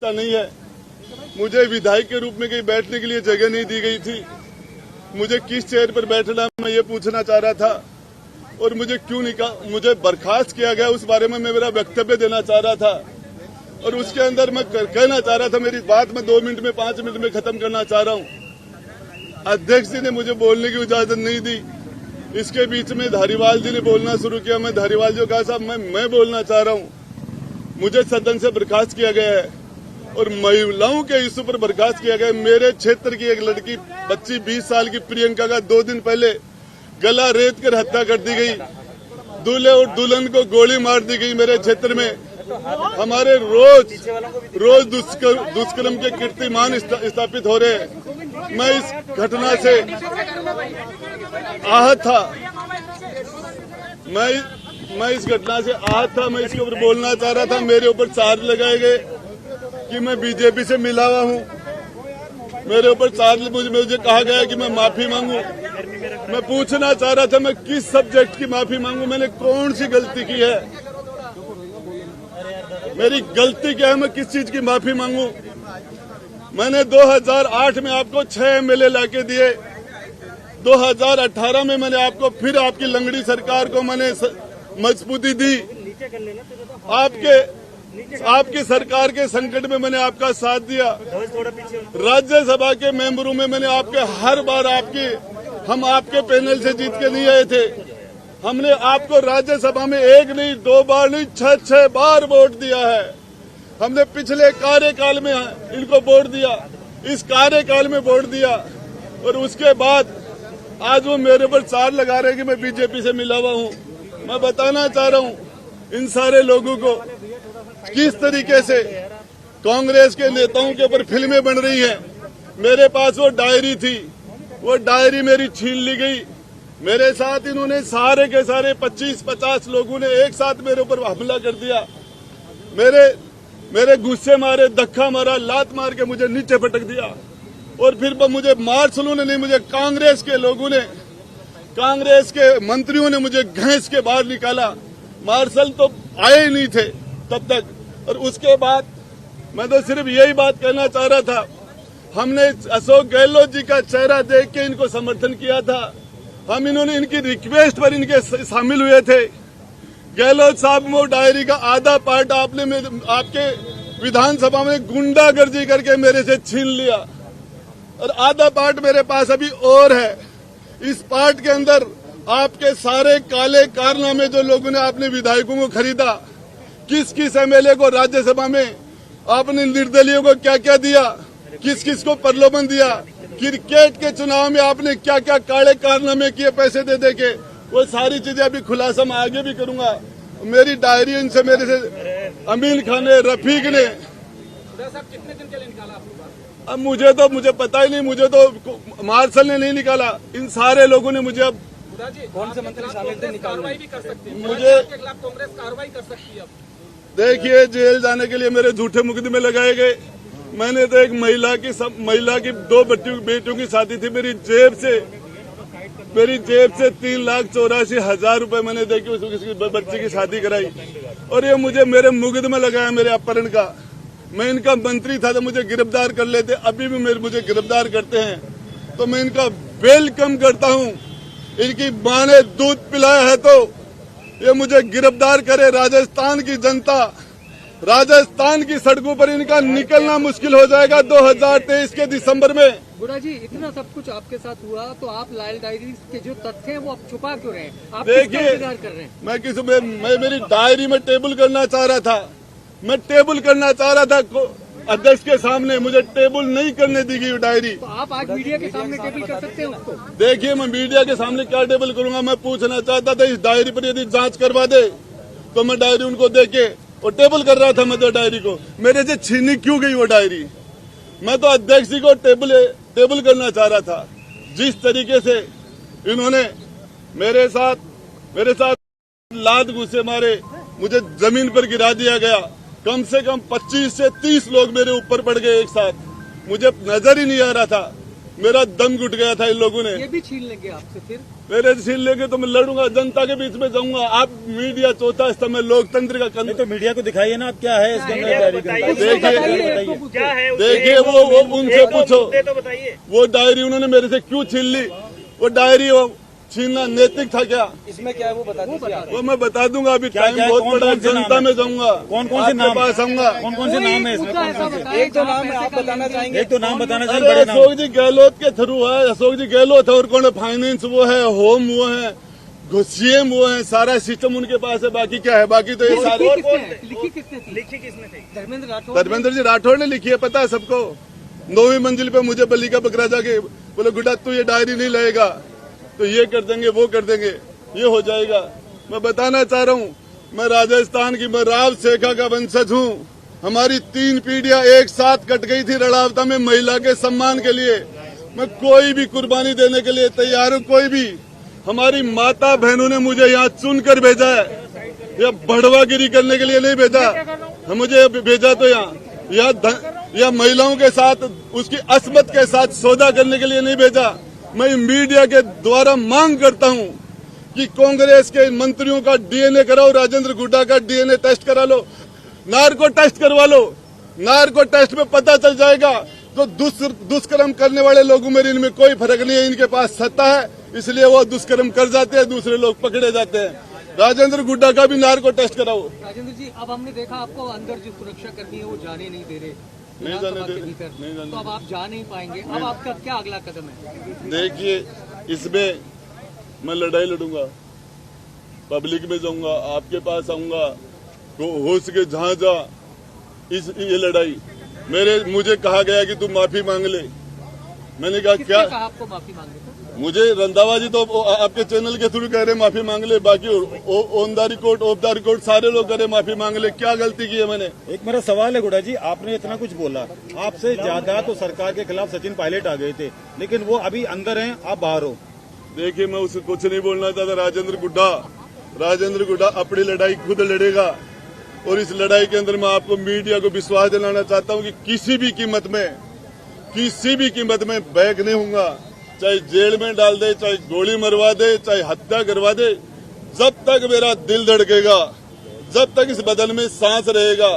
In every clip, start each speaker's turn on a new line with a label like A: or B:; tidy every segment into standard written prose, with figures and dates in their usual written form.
A: नहीं है। मुझे विधायक के रूप में कहीं बैठने के लिए जगह नहीं दी गई थी। मुझे किस चेयर पर बैठना मैं ये पूछना चाह रहा था और मुझे क्यों मुझे बर्खास्त किया गया उस बारे में मैं मेरा वक्तव्य देना चाह रहा था और उसके अंदर मैं कहना चाह रहा था। मेरी बात मैं 2 मिनट में 5 मिनट में खत्म करना चाह रहा हूँ। अध्यक्ष जी ने मुझे बोलने की इजाजत नहीं दी। इसके बीच में धारीवाल जी ने बोलना शुरू किया। मैं धारीवाल जी को कहा साहब मैं बोलना चाह रहा हूँ। मुझे सदन से बर्खास्त किया गया है और महिलाओं के इश्यू पर बर्खास्त किया गया। मेरे क्षेत्र की एक लड़की बच्ची 20 साल की प्रियंका का 2 दिन पहले गला रेत कर हत्या कर दी गई। दूल्हे और दुल्हन को गोली मार दी गई। मेरे क्षेत्र में हमारे रोज दुष्कर्म के कीर्तिमान स्थापित हो रहे हैं। मैं इस घटना से आहत था। मैं इस घटना से आहत था। मैं इसके ऊपर बोलना चाह रहा था। मेरे ऊपर चार्ज लगाए गए कि मैं बीजेपी से मिला हुआ हूँ। मेरे ऊपर चार्ज मुझे कहा गया कि मैं माफी मांगू। मैं पूछना चाह रहा था मैं किस सब्जेक्ट की माफी मांगू। मैंने कौन सी गलती की है? मेरी गलती क्या है? मैं किस चीज की माफी मांगू? मैंने 2008 में आपको 6 एमएलए लाके दिए। 2018 में मैंने आपको फिर आपकी लंगड़ी सरकार को मैंने मजबूती दी। आपकी सरकार के संकट में मैंने आपका साथ दिया। राज्यसभा के मेंबरों में मैंने आपके हर बार हम आपके पैनल से जीत के नहीं आए थे। हमने आपको राज्यसभा में 1 नहीं 2 बार नहीं 6 बार वोट दिया है। हमने पिछले कार्यकाल में इनको वोट दिया, इस कार्यकाल में वोट दिया और उसके बाद आज वो मेरे पर चार्ज लगा रहे हैं कि मैं बीजेपी से मिला हुआ हूँ। मैं बताना चाह रहा हूँ इन सारे लोगों को किस तरीके से कांग्रेस के नेताओं के ऊपर फिल्में बन रही हैं। मेरे पास वो डायरी थी, वो डायरी मेरी छीन ली गई। मेरे साथ इन्होंने सारे के सारे 25-50 लोगों ने एक साथ मेरे ऊपर हमला कर दिया। मेरे गुस्से मारे, धक्का मारा, लात मार के मुझे नीचे पटक दिया और फिर मुझे मार्शलों ने नहीं, मुझे कांग्रेस के लोगों ने, कांग्रेस के मंत्रियों ने मुझे घसीट के बाहर निकाला। मार्शल तो आए ही नहीं थे तब तक। और उसके बाद मैं तो सिर्फ यही बात कहना चाह रहा था, हमने अशोक गहलोत जी का चेहरा देख के इनको समर्थन किया था। हम इन्होंने इनकी रिक्वेस्ट पर इनके शामिल हुए थे। गहलोत साहब वो डायरी का आधा पार्ट आपके विधानसभा में गुंडागर्दी करके मेरे से छीन लिया और आधा पार्ट मेरे पास अभी और है। इस पार्ट के अंदर आपके सारे काले कारनामे जो लोगों ने आपने विधायकों को खरीदा, किस किस एमएलए को राज्यसभा में आपने निर्दलीयों को क्या क्या दिया, किस किस को प्रलोभन दिया, क्रिकेट के चुनाव में आपने क्या क्या काले कारनामे किए पैसे दे के, वो सारी चीजें अभी खुलासा मैं आगे भी करूंगा। मेरी डायरी इनसे मेरे से अमीन खान ने, रफीक ने,
B: कितने दिन के लिए निकाला?
A: अब मुझे पता ही नहीं। मुझे तो मार्शल ने नहीं निकाला, इन सारे लोगों ने मुझे। अब
B: कौन से मंत्री शामिल थे? कार्रवाई भी कर सकती है
A: मुझे
B: के खिलाफ कांग्रेस कार्रवाई कर सकती है। अब
A: देखिए, जेल जाने के लिए मेरे झूठे मुकदमे लगाए गए। मैंने तो एक महिला की 2 बेटियों की शादी थी। मेरी जेब से 3,84,000 रुपए मैंने देके उसकी बच्ची की शादी कराई और ये मुझे मेरे मुकदमा लगाया मेरे अपहरण का। मैं इनका मंत्री था तो मुझे गिरफ्तार कर लेते, अभी भी मुझे गिरफ्तार करते हैं तो मैं इनका वेलकम करता हूँ। इनकी मां ने दूध पिलाया है तो ये मुझे गिरफ्तार करे। राजस्थान की जनता, राजस्थान की सड़कों पर इनका निकलना मुश्किल हो जाएगा 2023 के दिसंबर में।
C: बुरा जी, इतना सब कुछ आपके साथ हुआ तो आप लाल डायरी के जो तथ्य हैं वो आप छुपा क्यों रहे हैं? आप
A: देखिए,
C: इंतजार कर रहे हैं?
A: मैं मेरी डायरी में टेबल करना चाह रहा था। मैं टेबल करना चाह रहा था अध्यक्ष के सामने, मुझे टेबल नहीं करने दी गई डायरी।
C: तो आप आज मीडिया के सामने टेबल कर सकते हैं उसको?
A: देखिए, मैं मीडिया के सामने क्या टेबल करूंगा? मैं पूछना चाहता था इस डायरी पर यदि जांच करवा दे तो मैं डायरी उनको दे के और टेबल कर रहा था। मैं तो डायरी को मेरे से छीनी क्यों गई वो डायरी? मैं तो अध्यक्ष जी को टेबल करना चाह रहा था। जिस तरीके से इन्होंने मेरे साथ लात घुसे मारे, मुझे जमीन पर गिरा दिया गया। कम से कम 25 से 30 लोग मेरे ऊपर पड़ गए एक साथ। मुझे नजर ही नहीं आ रहा था। मेरा दम घुट गया था इन लोगों ने।
C: ये भी छीन लेंगे आपसे फिर?
A: मेरे से छीन लेंगे तो मैं लड़ूंगा, जनता के बीच में जाऊंगा। आप मीडिया चौथा स्तंभ, लोकतंत्र का
D: नहीं तो मीडिया को दिखाइए ना, आप क्या है इसके अंदर डायरी के अंदर?
A: देखिए वो उनसे पूछो, वो डायरी उन्होंने मेरे से क्यों छीन ली? वो डायरी छीनना नैतिक था क्या?
B: इसमें क्या है वो बता दीजिए आप।
A: वो मैं बता दूंगा, अभी टाइम
D: क्या है?
A: बहुत
D: कौन-कौन
A: बड़ा,
D: से नाम
A: जनता
D: है?
A: में जाऊंगा,
D: कौन-कौन से नाम
A: पास आऊंगा।
D: कौन-कौन से नाम है इसमें? कौन-कौन से?
B: एक दो नाम आप बताना चाहेंगे?
D: एक तो नाम बताना चाहिए,
A: अरे
D: बड़े नाम।
A: अशोक जी गहलोत के थ्रू है, अशोक जी गहलोत है, और कौन है? फाइनेंस वो है, होम वो है, सीएम वो है, सारा सिस्टम उनके पास है। बाकी क्या है? बाकी तो ये सारे
C: लिखी किसने थी? धर्मेंद्र राठौड़।
A: धर्मेंद्र जी राठौड़ ने लिखी है, पता है सबको। 9वीं मंजिल पे मुझे बली का बकरा जाके बोले, गुड्डा तू ये डायरी नहीं लाएगा तो ये कर देंगे, वो कर देंगे, ये हो जाएगा। मैं बताना चाह रहा हूँ, मैं राजस्थान की, मैं राव सेखा का वंशज हूँ। हमारी 3 पीढ़ियां एक साथ कट गई थी रड़ावता में महिला के सम्मान के लिए। मैं कोई भी कुर्बानी देने के लिए तैयार हूँ, कोई भी। हमारी माता बहनों ने मुझे यहाँ चुनकर भेजा है, या बढ़वागिरी करने के लिए नहीं भेजा। मुझे भेजा तो यहाँ महिलाओं के साथ, उसकी अस्मत के साथ सौदा करने के लिए नहीं भेजा। मैं मीडिया के द्वारा मांग करता हूं कि कांग्रेस के मंत्रियों का डीएनए कराओ, राजेंद्र गुड्डा का डीएनए टेस्ट करा लो, नार्को टेस्ट करवा लो। नार्को टेस्ट में पता चल जाएगा। तो दुष्कर्म करने वाले लोगों में इनमें कोई फर्क नहीं है, इनके पास सत्ता है, इसलिए वो दुष्कर्म कर जाते हैं, दूसरे लोग पकड़े जाते हैं। राजेंद्र गुड्डा का भी नार्को टेस्ट कराओ।
C: राजेंद्र जी, अब हमने देखा आपको अंदर जो सुरक्षा कर्मी है वो जाने नहीं दे रहे,
A: नहीं जाने दे,
C: नहीं जाने, तो अब आप जा नहीं पाएंगे। अब आपका क्या अगला कदम है?
A: देखिए, इसमें मैं लड़ाई लड़ूंगा, पब्लिक में जाऊंगा, आपके पास आऊंगा, हो सके जहां जा ये लड़ाई। मुझे कहा गया कि तू माफी मांग ले। मैंने कहा क्या?
C: कहा आपको माफी मांगने को?
A: मुझे रंधावा जी तो आपके चैनल के थ्रू कह रहे माफी मांग ले, बाकी on the record, of the record सारे लोग कह रहे माफी मांग ले। क्या गलती की है मैंने?
D: एक मेरा सवाल है गुड्डा जी, आपने इतना कुछ बोला, आपसे ज्यादा तो सरकार के खिलाफ सचिन पायलट आ गए थे, लेकिन वो अभी अंदर हैं, आप बाहर हो।
A: देखिए, मैं उसे कुछ नहीं बोलना चाहता। राजेंद्र गुड्डा अपनी लड़ाई खुद लड़ेगा, और इस लड़ाई के अंदर मैं आपको मीडिया को विश्वास दिलाना चाहता हूँ कि किसी भी कीमत में बैक नहीं होऊंगा। चाहे जेल में डाल दे, चाहे गोली मरवा दे, चाहे हत्या करवा दे, जब तक मेरा दिल धड़केगा, जब तक इस बदन में सांस रहेगा,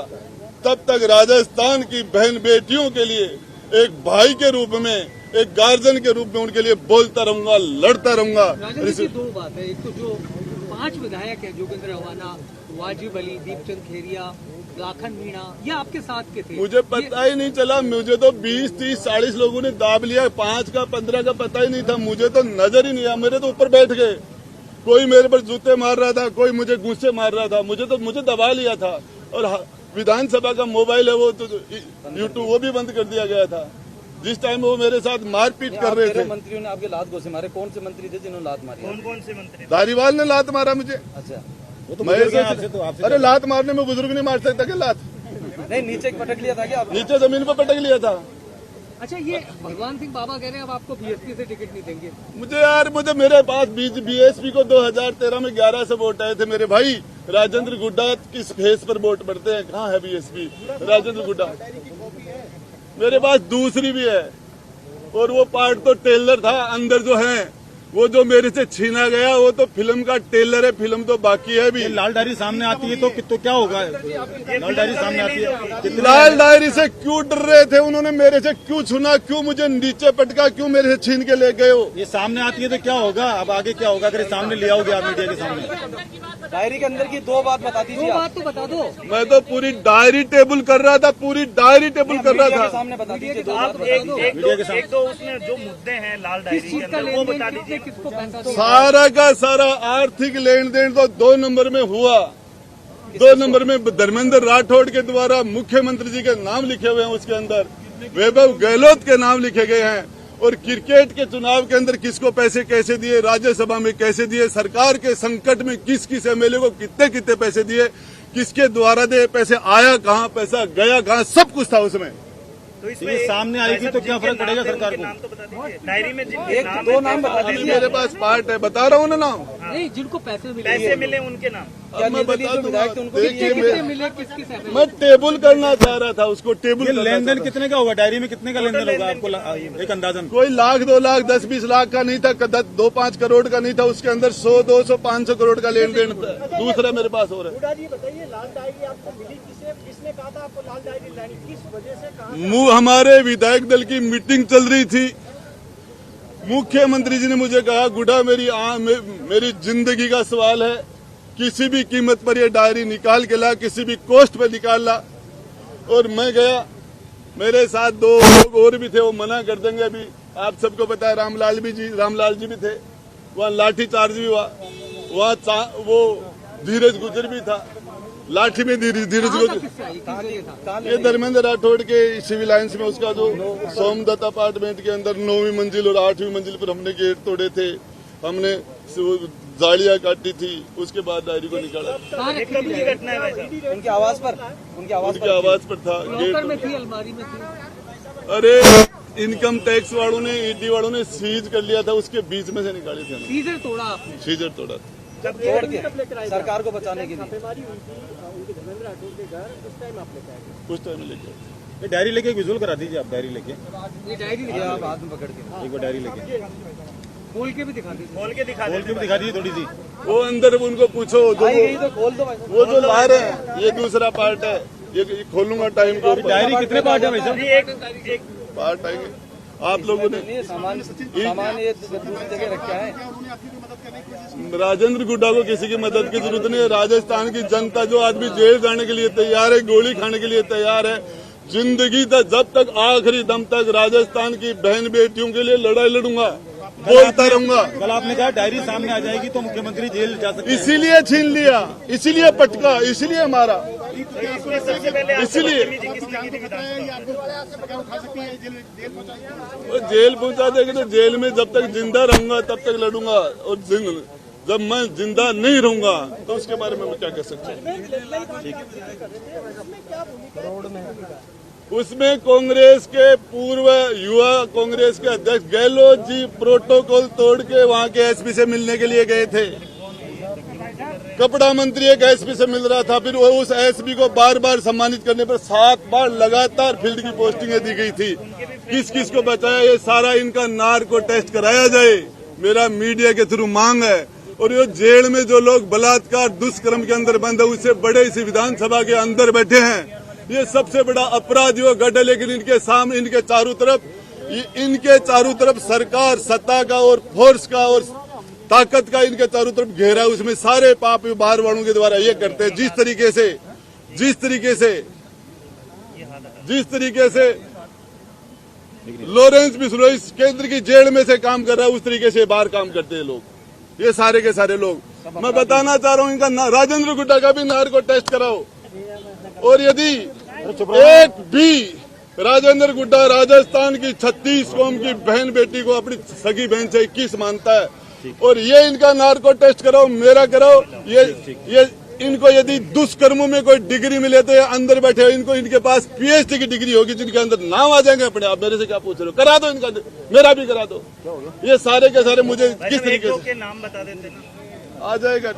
A: तब तक राजस्थान की बहन बेटियों के लिए एक भाई के रूप में, एक गार्जियन के रूप में उनके लिए बोलता रहूंगा, लड़ता रहूंगा।
C: राजेंद्र जी, 2 बात है। एक तो जो 5 विधायक है, जोगेंद्र रवाना, वाजिब अली, दीपचंद खेरिया, लाखन मीणा, ये आपके साथ के थे।
A: मुझे पता ही नहीं चला। मुझे तो 20, 30, 40 लोगों ने दाब लिया, 5 का 15 का पता ही नहीं था। मुझे तो नजर ही नहीं आया, मेरे तो ऊपर बैठ गए। कोई मेरे पर जूते मार रहा था, कोई मुझे गुस्से मार रहा था, मुझे दबा लिया था। और विधानसभा का मोबाइल है वो तो यूट्यूब वो भी बंद कर दिया गया था, जिस टाइम वो मेरे साथ मारपीट कर रहे थे।
B: मंत्रियों ने आपके लात घोसे मारे, कौन से मंत्री थे जिन्होंने लात मारी?
E: कौन से मंत्री?
A: धारीवाल ने लात मारा मुझे।
B: अच्छा,
D: वो तो
A: मेरे
D: आपसे तो आपसे
A: अरे लात मारने में बुजुर्ग नहीं मार सकता क्या? लात
B: नहीं, नीचे पटक लिया था क्या आपने?
A: नीचे जमीन पर पटक लिया था।
C: अच्छा, ये भगवान सिंह बाबा कह रहे हैं अब आपको बीएसपी से टिकट नहीं देंगे।
A: मुझे मेरे पास बीएसपी को 2013 में 11 से वोट आए थे। मेरे भाई राजेंद्र गुड्डा किस फेस पर वोट पड़ते हैं? कहाँ है बीएसपी? राजेंद्र गुड्डा मेरे पास दूसरी भी है, और वो पार्ट तो टेलर था। अंदर जो है वो जो मेरे से छीना गया वो तो फिल्म का टेलर है, फिल्म तो बाकी है भी।
D: लाल डायरी सामने आती है तो क्या होगा? लाल डायरी सामने आती है,
A: लाल डायरी से क्यों डर रहे थे? उन्होंने मेरे से क्यों छूना? क्यों मुझे नीचे पटका? क्यों मेरे से छीन के ले गए हो?
D: ये सामने आती है तो क्या होगा? अब आगे क्या होगा अगर सामने ले आओगे आप मीडिया के सामने?
B: डायरी के अंदर की 2 बात बता दीजिए।
C: 2 बात तो बता दो।
A: मैं तो पूरी डायरी टेबल कर रहा था, पूरी डायरी टेबल कर रहा था।
B: सामने बता दीजिए, 2 बात
E: आप
B: बता दो।
E: एक दो उसमें जो मुद्दे हैं लाल डायरी के अंदर वो बता दीजिए।
C: किसको पैसा दो?
A: सारा का सारा आर्थिक लेन देन तो 2 नंबर में हुआ। 2 नंबर में धर्मेंद्र राठौड़ के द्वारा मुख्यमंत्री जी के नाम लिखे हुए हैं, उसके अंदर वैभव गहलोत के नाम लिखे गए हैं। और क्रिकेट के चुनाव के अंदर किसको पैसे कैसे दिए, राज्यसभा में कैसे दिए, सरकार के संकट में किस किस एमएलए को कितने कितने पैसे दिए, किसके द्वारा दे पैसे, आया कहाँ, पैसा गया कहाँ, सब कुछ था उसमें।
E: तो
D: ये सामने आएगी तो क्या फर्क पड़ेगा सरकार को?
E: नाम तो बता दीजिए डायरी में जिनके
B: एक 2 नाम बता दीजिए।
A: मेरे पास पार्ट है, बता रहा हूँ ना नाम।
C: नहीं, जिनको पैसे मिले
E: पैसे मिले उनके नाम।
B: क्या
A: मैं
B: निर्दलीय
A: बता
B: जो विधायक थे
A: दूंगा।
B: उनको
A: देखिए
C: कितने मिले किसकी सहमति?
A: मैं टेबल करना चाह रहा था, उसको टेबल
D: ये
A: करना
D: लेन देन
A: चाह रहा
D: कितने का होगा? डायरी में कितने का लेन देन होगा आपको एक अंदाजन?
A: था। कोई लाख 2 लाख 10-20 लाख का नहीं था, 2-5 करोड़ का नहीं था, उसके अंदर 100-200 500 करोड़ का लेन देन था। दूसरा मेरे पास हो रहा है।
F: जी बताइए, लाल डायरी आपको मिली किसने कहा था आपको लाल डायरी लानी, किस वजह से कहा?
A: हमारे विधायक दल की मीटिंग चल रही थी, मुख्यमंत्री जी ने मुझे कहा, गुड्डा मेरी जिंदगी का सवाल है, किसी भी कीमत पर ये डायरी निकाल के ला, किसी भी कॉस्ट पे निकाल ला। और मैं गया, मेरे साथ 2 लोग और भी थे, वो मना कर देंगे। अभी आप सबको पता है, रामलाल जी भी थे, वहाँ लाठी चार्ज भी हुआ, वहाँ वो धीरज गुजर भी था, लाठी में धीरज गुजर।
C: किससे आई? किससे ये था?
A: ये धर्मेंद्र राठौड़ के सिविल लाइन्स में उसका जो सोमदत्त अपार्टमेंट के अंदर 9वीं मंजिल और 8वीं मंजिल पर हमने गेट तोड़े थे, हमने जालियां काटी थी, उसके बाद डायरी को निकाला।
C: कहाँ
E: ये
C: रखी
E: कब
C: थी
E: की
C: डायरी?
E: घटना है भाई साहब?
B: उनकी आवाज पर
A: उनकी आवाज पर था
C: लॉकर में
A: गेट।
C: थी, अलमारी में थी?
A: अरे इनकम टैक्स वालों ने, ईडी वालों ने सीज कर लिया था, उसके बीच में से निकाली थी हमने।
C: सीजर तोड़ा आपने?
A: सीजर तोड़ा था।
B: तोड़ के सरकार को बचाने के लिए।
F: छापेमारी हुई थी उनके धर्मेंद्र राठौड़ के घर, उस टाइम आप लेकर आए?
A: कुछ टाइम लेके
D: ये डायरी लेके एक विजुअल करा दीजिए आप, डायरी लेके
C: ये डायरी
B: ये आप हाथ में पकड़ के
D: एक बार डायरी लेके
C: खोल के भी दिखा दीजिए।
E: खोल के दिखा
D: बोल
E: दे।
D: के भी दिखा दीजिए थोड़ी सी।
A: वो अंदर उनको पूछो, जो
B: आई गई तो खोल दो भाई साहब।
A: वो जो ला रहे हैं, ये दूसरा पार्ट है, ये खोलूंगा टाइम को।
D: डायरी कितने पार्ट है भाई साहब?
E: जी एक
A: पार्ट आएंगे आप लोगों ने।
B: नहीं, सामान ये दूसरी जगह रखा है।
A: राजेंद्र गुड्डा को किसी की मदद की जरूरत नहीं है। राजस्थान की जनता, जो आदमी जेल जाने के लिए तैयार है, गोली खाने के लिए तैयार है, जिंदगी तक जब तक आखिरी दम तक राजस्थान की बहन बेटियों के लिए लड़ाई लड़ूंगा, बोलता रहूंगा।
D: कल आपने कहा डायरी सामने आ जाएगी तो मुख्यमंत्री जेल जा सकते हैं।
A: इसीलिए छीन लिया, इसीलिए पटका, इसीलिए मारा,
E: सबसे पहले
A: इसीलिए
E: किसने की थी विधानसभा?
A: वो जेल पहुंचा देगी तो जेल में जब तक जिंदा रहूंगा तब तक लड़ूंगा, और जब मैं जिंदा नहीं रहूंगा तो उसके बारे में मैं क्या कह सकता हूँ। उसमें कांग्रेस के पूर्व युवा कांग्रेस के अध्यक्ष गहलोत जी प्रोटोकॉल तोड़ के वहां के एसपी से मिलने के लिए गए थे। कपड़ा मंत्री एक एसपी से मिल रहा था, फिर वो उस एसपी को बार बार सम्मानित करने पर 7 बार लगातार फील्ड की पोस्टिंगें दी गई थी। किस किस को बचाया, ये सारा इनका नार्को टेस्ट कराया जाए, मेरा मीडिया के थ्रू मांग है। और ये जेल में जो लोग बलात्कार दुष्कर्म के अंदर बंद है, उससे बड़े इस विधानसभा के अंदर बैठे हैं, ये सबसे बड़ा अपराधी वो गढ़ है। लेकिन इनके सामने, इनके चारों तरफ सरकार, सत्ता का और फोर्स का और ताकत का इनके चारों तरफ घेरा, उसमें सारे पाप बाहर वालों के द्वारा ये करते हैं। जिस तरीके से लॉरेंस बिश्नोई केंद्र की जेल में से काम कर रहा है, उस तरीके से बाहर काम करते हैं लोग, ये सारे के सारे लोग। मैं बताना चाह रहा हूँ, इनका राजेंद्र गुड्डा का भी नार्को टेस्ट कराओ। और यदि एक भी राजेंद्र गुड्डा राजस्थान की 36 कौम की बहन बेटी को अपनी सगी बहन से 21 मानता है, और ये इनका नार्को टेस्ट कराओ, मेरा कराओ। ये इनको यदि दुष्कर्मों में कोई डिग्री मिले तो ये अंदर बैठे, इनको इनके पास पीएचडी की डिग्री होगी, जिनके अंदर नाम आ जाएंगे अपने आप। मेरे से क्या पूछ रहे हो? करा दो इनका, मेरा भी करा दो। ये सारे के सारे मुझे किस तरीके से
E: नाम बता देते ना,
A: आ जाएगा।